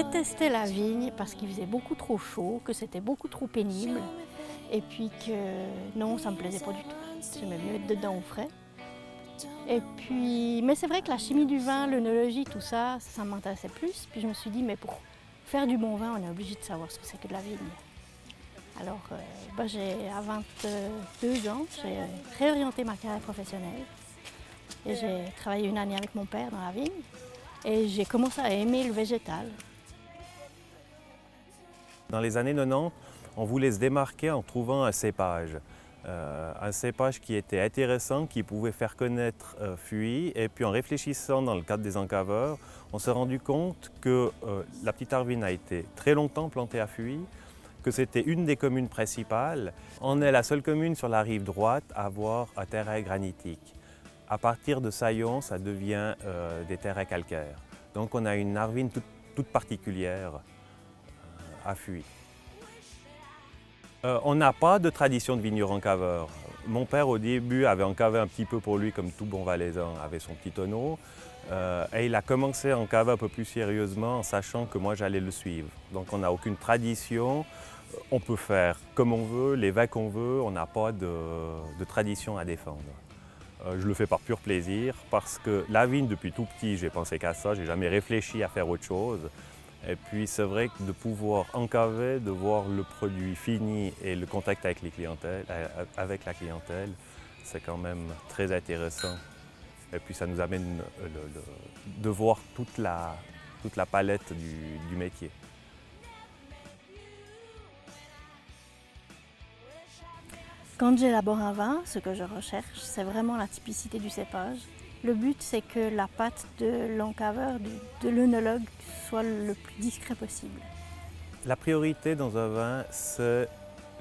détestais la vigne parce qu'il faisait beaucoup trop chaud, que c'était beaucoup trop pénible et puis que non, ça ne me plaisait pas du tout. J'aimais mieux être dedans au frais. Et puis, mais c'est vrai que la chimie du vin, l'œnologie, tout ça, ça m'intéressait plus. Puis je me suis dit, mais pour faire du bon vin, on est obligé de savoir ce que c'est que de la vigne. Alors, à 22 ans, j'ai réorienté ma carrière professionnelle. Et j'ai travaillé une année avec mon père dans la vigne. Et j'ai commencé à aimer le végétal. Dans les années 90, on voulait se démarquer en trouvant un cépage. Un cépage qui était intéressant, qui pouvait faire connaître Fuy. Et puis en réfléchissant dans le cadre des encaveurs, on s'est rendu compte que la Petite Arvine a été très longtemps plantée à Fuy, que c'était une des communes principales. On est la seule commune sur la rive droite à avoir un terrain granitique. À partir de Saillon, ça devient des terrains calcaires. Donc on a une Arvine toute particulière à Fuy. On n'a pas de tradition de vigneron-caveur. Mon père, au début, avait encavé un petit peu pour lui, comme tout bon Valaisan, avait son petit tonneau. Et il a commencé à encaver un peu plus sérieusement en sachant que moi, j'allais le suivre. Donc on n'a aucune tradition. On peut faire comme on veut, les vins qu'on veut. On n'a pas de tradition à défendre. Je le fais par pur plaisir parce que la vigne, depuis tout petit, j'ai pensé qu'à ça. J'ai jamais réfléchi à faire autre chose. Et puis c'est vrai que de pouvoir encaver, de voir le produit fini et le contact avec la clientèle, c'est quand même très intéressant. Et puis ça nous amène de voir toute la palette du métier. Quand j'élabore un vin, ce que je recherche, c'est vraiment la typicité du cépage. Le but, c'est que la pâte de l'encaveur, de l'œnologue, soit le plus discret possible. La priorité dans un vin, c'est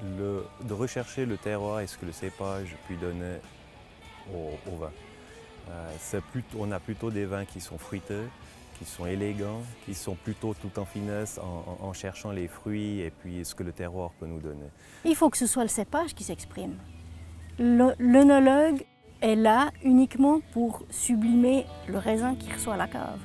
de rechercher le terroir et ce que le cépage peut donner au vin. On a plutôt des vins qui sont fruités, qui sont élégants, qui sont plutôt tout en finesse en cherchant les fruits et puis ce que le terroir peut nous donner. Il faut que ce soit le cépage qui s'exprime. L'œnologue est là uniquement pour sublimer le raisin qui reçoit la cave.